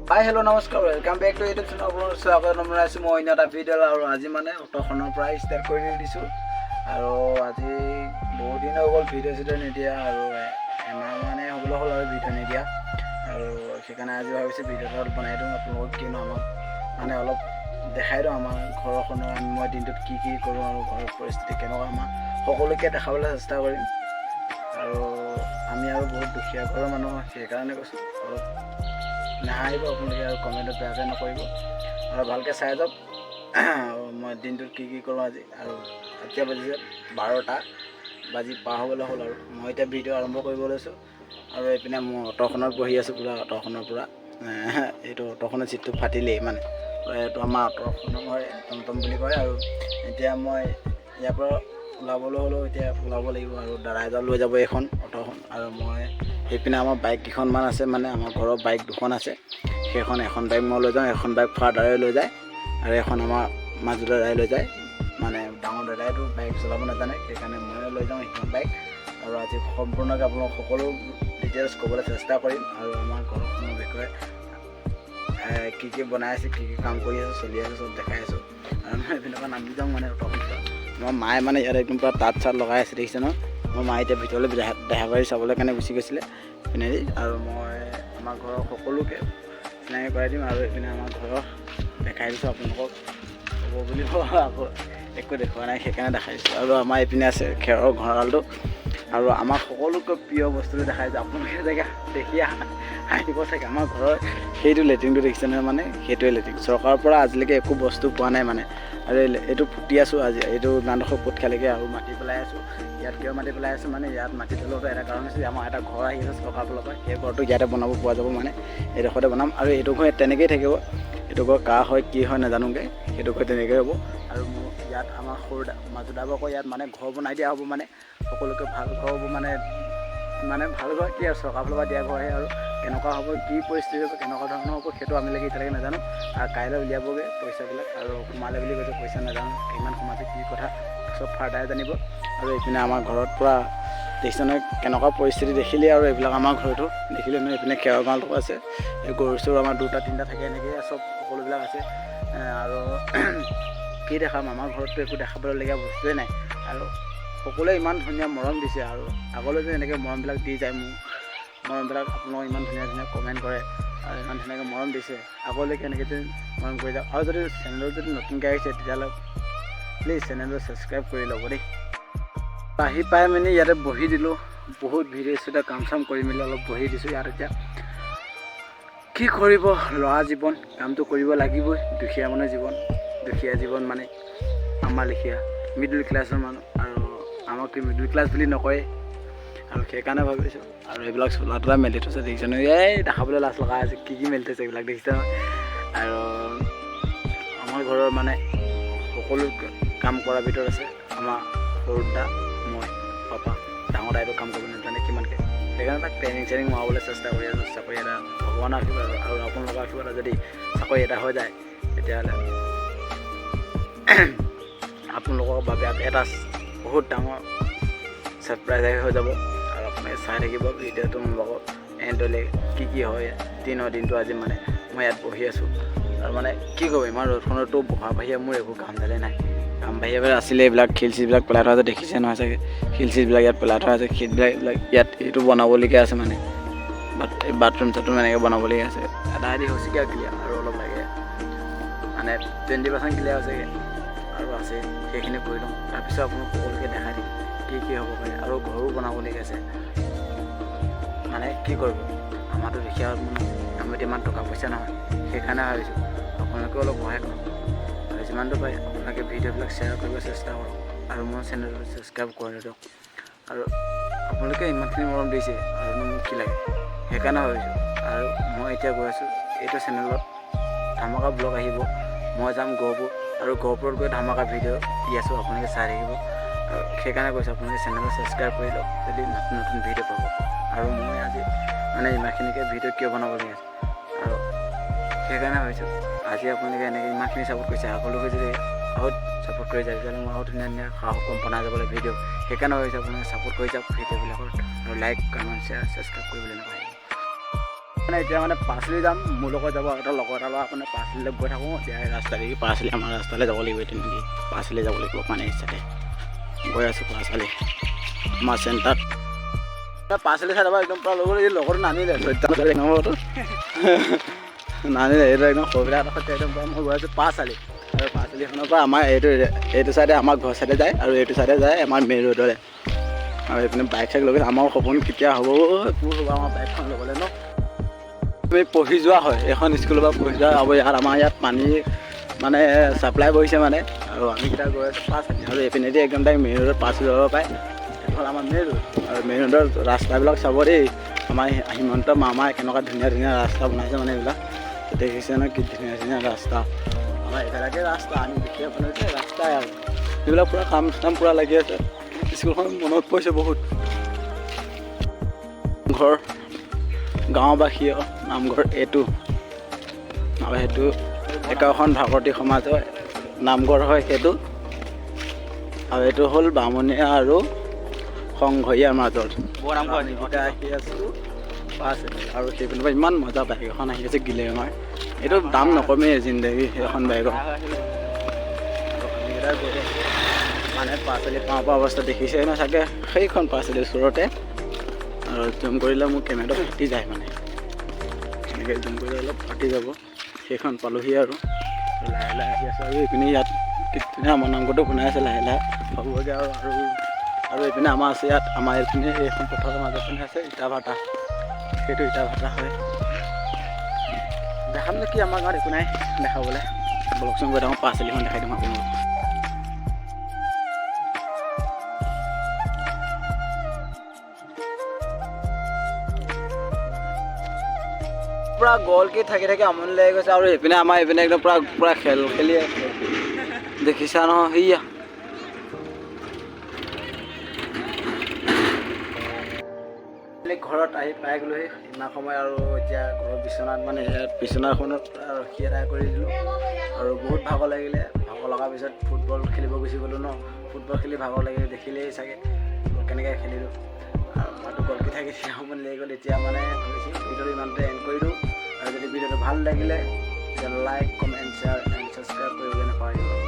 হাই hello' নমস্কাৰ welcome back to YouTube channel আপোনালোক স্বাগতম জনাইছোঁ মই অন্য এটা ভিডিঅ' আৰু আজি মানে অটোখনৰ পৰা ষ্টাৰ্ট কৰি দিছোঁ আৰু আজি বহুত দিন হৈ গ'ল ভিডিঅ' নিদিয়া আৰু এমাহ মানে হ'বলৈ হ'ল আৰু ভিডিঅ' নিদিয়া আৰু সেইকাৰণে আজি ভাবিছোঁ ভিডিঅ' এটা বনাই দিওঁ আপোনালোকক কিনো আমাক মানে অলপ দেখাই দিওঁ আমাৰ ঘৰখনৰ মই দিনটোত কি কি কৰোঁ আৰু ঘৰৰ পৰিস্থিতি কেনেকুৱা আমাৰ সকলোকে দেখাবলৈ চেষ্টা কৰিম আৰু আমি আৰু বহুত দুখীয়া ঘৰৰ মানুহ সেইকাৰণে কৈছোঁ অলপ নাহাৰিব আপোনালোকে আৰু কমেণ্টত বেয়াকৈ নকৰিব আৰু ভালকৈ চাই যাওক মই দিনটোত কি কি কৰোঁ আজি আৰু এতিয়া বাজিছে 12টা বাজি পাৰ হ'বলৈ হ'ল আৰু মই এতিয়া ভিডিঅ' আৰম্ভ কৰিব লৈছোঁ আৰু এইপিনে মই অটোখনত বহি আছোঁ পুৰা অটোখনৰ পৰা এইটো অটোখনৰ চিটটো ফাটিলেই মানে এইটো আমাৰ অটোখনৰ হয় টমটম বুলি কয় আৰু এতিয়া মই ইয়াৰ পৰা ওলাবলৈ হ'লেও এতিয়া ওলাব লাগিব আৰু দাদাইজন লৈ যাব এইখন অটোখন আৰু মই সেইপিনে আমাৰ বাইক কেইখনমান আছে মানে আমাৰ ঘৰৰ বাইক দুখন আছে সেইখন এখন বাইক মই লৈ যাওঁ এখন বাইক ফাদাৰে লৈ যায় আৰু এখন আমাৰ মাজু দাদাই লৈ যায় মানে ডাঙৰ দাদাইতো বাইক চলাব নাজানে সেইকাৰণে ময়ে লৈ যাওঁ সেইখন বাইক আৰু আজি সম্পূৰ্ণকৈ আপোনালোক সকলো ডিটেইলছ ক'বলৈ চেষ্টা কৰিম আৰু আমাৰ ঘৰখনৰ বিষয়ে কি কি বনাই আছে কি কি কাম কৰি আছে চলি আছে চব দেখাই আছোঁ আৰু মই এইপিনৰ পৰা নামি যাওঁ মানে অটোখন পৰা আমাৰ মায়ে মানে ইয়াত একদম পূৰা তাঁত চাত লগাই আছে দেখিছে ন মোৰ মায়ে এতিয়া ভিতৰলৈ দেহাবাৰী চাবলৈ কাৰণে গুচি গৈছিলে পিনেদি আৰু মই আমাৰ ঘৰৰ সকলোকে চিনাকি কৰাই দিম আৰু এইপিনে আমাৰ ঘৰৰ দেখাই দিছোঁ আপোনালোকক হ'ব বুলি আকৌ একো দেখুওৱা নাই সেইকাৰণে দেখাই দিছোঁ আৰু আমাৰ এইপিনে আছে খেৰৰ ঘঁৰালটো আৰু আমাৰ সকলোতকৈ প্ৰিয় বস্তুটো দেখাই দিছোঁ আপোনালোকে জেগা দেখি আহিব চাগে আমাৰ ঘৰৰ সেইটো লেট্ৰিনটো দেখিছে নহয় মানে সেইটোৱে লেট্ৰিন চৰকাৰৰ পৰা আজিলৈকে একো বস্তু পোৱা নাই মানে আৰু এইটো পুতি আছোঁ আজি এইটো ইমানডোখৰ পোত খালেগৈ আৰু মাটি পেলাই আছোঁ ইয়াত কিয় মাটি পেলাই আছোঁ মানে ইয়াত মাটি পেলোৱাটো এটা কাৰণ হৈছে আমাৰ এটা ঘৰ আহি আছে চৰকাৰৰ ফালৰ পৰা সেই ঘৰটো ইয়াতে বনাব পৰা যাব মানে এইডোখৰতে বনাম আৰু এইটো ঘৰ তেনেকৈয়ে থাকিব এইটো ঘৰ কাৰ হয় কি হয় নাজানোগৈ সেইটো ঘৰ তেনেকৈ হ'ব আৰু মোৰ ইয়াত আমাৰ সৰু মাজু দাবকো ইয়াত মানে ঘৰ বনাই দিয়া হ'ব মানে সকলোকে ভাল ঘৰ হ'ব মানে ভাল ঘৰ কি আৰু চৰকাৰৰ ফালৰ পৰা দিয়া ঘৰহে আৰু কেনেকুৱা হ'ব কি পৰিস্থিতি হ'ব কেনেকুৱা ধৰণৰ হ'ব সেইটো আমিলৈকে এতিয়ালৈকে নাজানো আৰু কাইলৈ উলিয়াবগৈ পইচাবিলাক আৰু সোমালে বুলি কৈছে পইচা নাজানো কিমান সোমাইছে কি কথা চব ফাদাৰে জানিব আৰু এইপিনে আমাৰ ঘৰত পূৰা দেখিছে নহয় কেনেকুৱা পৰিস্থিতি দেখিলে আৰু এইবিলাক আমাৰ ঘৰটো দেখিলে নহয় এইপিনে খেৰৰ গঁৰালটো আছে এই গৰু চৰু আমাৰ 2টা 3টা থাকে এনেকৈ চব সকলোবিলাক আছে আৰু কি দেখাম আমাৰ ঘৰততো একো দেখাবলগীয়া বস্তুৱে নাই আৰু সকলোৱে ইমান ধুনীয়া মৰম দিছে আৰু আগলৈ যে এনেকৈ মৰমবিলাক দি যায় মোৰ মৰমবিলাক আপোনালোকে ইমান ধুনীয়া ধুনীয়া কমেণ্ট কৰে আৰু ইমান ধুনীয়াকৈ মৰম দিছে আগলৈকে এনেকৈ যদি মৰম কৰি যাওক আৰু যদি চেনেলত যদি নতুনকৈ আহিছে তেতিয়াহ'লে প্লিজ চেনেলটো ছাবস্ক্ৰাইব কৰি ল'ব দেই আহি পাই মানে ইয়াতে বহি দিলোঁ বহুত ভিডিঅ' এতিয়া কাম চাম কৰি মেলি অলপ বহি দিছোঁ ইয়াত এতিয়া কি কৰিব ল'ৰা জীৱন কামটো কৰিব লাগিবই দুখীয়া মানুহৰ জীৱন মানে আমাৰ লেখীয়া মিডল ক্লাছৰ মানুহ আৰু আমাক মিডল ক্লাছ বুলি নকয় আৰু সেইকাৰণে ভাবিছোঁ আৰু এইবিলাক চোলা তোলা মেলি থৈছে দেখিছে নহয় এই দেখাবলৈ লাজ লগা আছে কি মেলি থৈছে এইবিলাক দেখিছে নহয় আৰু আমাৰ ঘৰৰ মানে সকলো কাম কৰাৰ ভিতৰত আছে আমাৰ সৰু দা মই পাপা ডাঙৰ দাইটো কাম কৰিব নাজানে কিমানকৈ সেইকাৰণে তাক ট্ৰেইনিং মৰাবলৈ চেষ্টা কৰি আছোঁ চাকৰি এটা ভগৱানৰ আশীৰ্বাদ আৰু আপোনালোকৰ আশীৰ্বাদ যদি চাকৰি এটা হৈ যায় তেতিয়াহ'লে আপোনালোকৰ বাবে এটা বহুত ডাঙৰ ছাৰপ্ৰাইজ হৈ যাব আৰু আপুনি চাই থাকিব ভিডিঅ'টো মোৰ লগত এণ্ডলৈ কি হয় দিনটো আজি মানে মই ইয়াত বহি আছোঁ আৰু মানে কি ক'ব ইমান ৰ'দখনতো বহা বাহিৰে মোৰ একো কাম ডালে নাই কাম বাহিৰে আছিলে এইবিলাক শিল চিলবিলাক পেলাই থোৱা আছে দেখিছে নহয় চাগে শিল চিলবিলাক ইয়াত পেলাই থোৱা আছে শিলবিলাক ইয়াত এইটো বনাবলগীয়া আছে মানে বাথৰুম চাথৰুম এনেকৈ বনাবলগীয়া আছে এটা আদি হৈছেগৈ ক্লিয়াৰ আৰু অলপ লাগে মানে 20% ক্লিয়াৰ হৈছেগৈ আৰু আছে সেইখিনি কৰি লওঁ তাৰপিছত আপোনাক সকলোকে দেখাই দিম কি হ'ব পাৰে আৰু ঘৰো বনাবলগীয়া আছে মানে কি কৰিব আমাৰতো দুখীয়া মানুহ আমিতো ইমান টকা পইচা নহয় সেইকাৰণে ভাবিছোঁ আপোনালোকেও অলপ সহায় কৰক আৰু যিমানটো পাৰে আপোনালোকে ভিডিঅ'বিলাক শ্বেয়াৰ কৰিব চেষ্টা কৰক আৰু মোৰ চেনেলটো ছাবস্ক্ৰাইব কৰি দিয়ক আৰু আপোনালোকে ইমানখিনি মৰম দিছে আৰু মোক কি লাগে সেইকাৰণে ভাবিছোঁ আৰু মই এতিয়া গৈ আছোঁ এইটো চেনেলত ধামাকা ব্লগ আহিব মই যাম গহপুৰ আৰু গহপুৰত গৈ ধামাকা ভিডিঅ' দি আছোঁ আপোনালোকে চাই থাকিব আৰু সেইকাৰণে কৈছোঁ আপোনালোকে চেনেলটো ছাবস্ক্ৰাইব কৰি লওক যদি নতুন ভিডিঅ' পাব আৰু মই আজি মানে ইমানখিনিকৈ ভিডিঅ' কিয় বনাবলগীয়া আছে আৰু সেইকাৰণে ভাবিছোঁ আজি আপোনালোকে এনেকৈ ইমানখিনি ছাপোৰ্ট কৰিছে আগলৈকে যদি আৰু ছাপোৰ্ট কৰি যায় তেতিয়াহ'লে মই আৰু ধুনীয়া সাহস কম বনাই যাবলৈ ভিডিঅ' সেইকাৰণে ভাবিছোঁ আপোনালোকে ছাপোৰ্ট কৰি যাওক ভিডিঅ'বিলাকৰ আৰু লাইক কমেণ্ট শ্বেয়াৰ ছাবস্ক্ৰাইব কৰিবলৈ নাপাহৰিব। মানে এতিয়া মানে পাচলি যাম, মোৰ লগত যাব এটা লগৰ এটা ল'ৰা মানে পাচলিলৈ গৈ থাকোঁ। এতিয়া ৰাস্তা দেখি পাচলি আমাৰ ৰাস্তালৈ যাব লাগিব, তেনেকৈ পাচলি যাব লাগিব মানে ইচ্ছাতে গৈ আছোঁ পাচলি আমাৰ চেণ্টাৰত। পাচলি চাই একদম পূৰা লগৰটো নানিলে নম্বৰটো নানিলে, এইটো একদম সৰুবিলাক এটা সৈতে একদম পূৰা মই গৈ আছোঁ পাচলি। আৰু পাচলিখনৰ পৰা আমাৰ এইটো চাইডে আমাৰ ঘৰ চাইডে যায় আৰু এইটো চাইডে যায় আমাৰ মেইন ৰোডলৈ। আৰু এইপিনে বাইক চাইক ল'বলৈ আমাৰ সপোন কেতিয়া হ'ব, কোৰ হ'ব আমাৰ বাইকখন ল'বলৈ ন। আমি পঢ়ি যোৱা হয়, এখন স্কুলৰ পৰা পঢ়ি যোৱা হ'ব। ইয়াত আমাৰ ইয়াত পানী মানে ছাপ্লাই কৰিছে মানে, আৰু আমিকেইটা গৈ আছোঁ পাচলি। আৰু এইপিনেদি একদম তাইক মেইন ৰোডত পাচলি ল'ব পাৰে। এইখন আমাৰ মেইন ৰোড, আৰু মেইন ৰোডৰ ৰাস্তাবিলাক চাব দেই। আমাৰ হিমন্ত মামাই কেনেকুৱা ধুনীয়া ধুনীয়া ৰাস্তা বনাইছে মানে, এইবিলাক দেখিছে ন কি ধুনীয়া ধুনীয়া ৰাস্তা। আমাৰ এইবিলাকে ৰাস্তা আমি দেখিয়ে বনাইছে ৰাস্তাই, আৰু এইবিলাক পূৰা কাম চাম পূৰা লাগি আছে। স্কুলখন মনত পৰিছে বহুত। ঘৰ গাঁওবাসীয় নামঘৰ এইটো, আৰু সেইটো একাখন ভাগৱতী সমাজৰ নামঘৰ হয় সেইটো। আৰু এইটো হ'ল বামুণীয়া আৰু সংঘৰীয়াৰ মাজত নামঘৰকেইটা আহি আছোঁ পাচলি। আৰু সেইপিনৰ পৰা ইমান মজা বাইক এখন আহি আছে গিলেঙৰ, এইটো দাম নকমেই জিন্দগী এখন বাইকৰ। আৰু আমিকেইটা গৈ আছোঁ মানে পাচলি পাওঁ পোৱা অৱস্থা দেখিছে ন চাগে, সেইখন পাচলি ওচৰতে। আৰু জুম কৰিলে মোৰ কেমেৰাটো ফাটি যায় মানে, এনেকৈ জুম কৰিলে অলপ ফাটি যাব। সেইখন পালোহি আৰু লাহে লাহে আহি আছোঁ। আৰু এইপিনে ইয়াত ধুনীয়া আমাৰ নামঘৰটো বনাই আছে লাহে লাহে হ'বগৈ। আৰু এইপিনে আমাৰ আছে ইয়াত, আমাৰ এইপিনে এইখন পথাৰৰ মাজত পিনে আছে ইটা ভাটা, সেইটো ইটা ভাটা হয়। দেখাম নেকি আমাৰ গাঁৱত একো নাই দেখাবলৈ, বলকচোন গৈ থাকোঁ পাচলিখন দেখাই দিম আপোনালোকক। পূৰা গ'লকৈ থাকি থাকি আমনি লাগি গৈছে। আৰু এইপিনে আমাৰ এইপিনে একদম পূৰা খেল খেলি আছে, দেখিছা নহয় সেয়া। ঘৰত আহি পাই গ'লোহি ইমান সময়, আৰু এতিয়া ঘৰৰ বিচনাত মানে বিচনাখনত ৰখি এদাই কৰি দিলোঁ। আৰু বহুত ভাগৰ লাগিলে, ভাগৰ লগাৰ পিছত ফুটবল খেলিব গুচি গ'লোঁ ন। ফুটবল খেলি ভাগৰ লাগিলে দেখিলেই চাগে কেনেকৈ খেলিলোঁ। আৰু মইতো গ'লকৈ থাকি সময় লাগি গ'ল। এতিয়া মানে ভাবিছোঁ ভিডিঅ'টো ইমানতে এণ্ড কৰি দিওঁ। আৰু যদি ভিডিঅ'টো ভাল লাগিলে তেতিয়া like, comment, share and subscribe কৰিবলৈ নাপাহৰিব।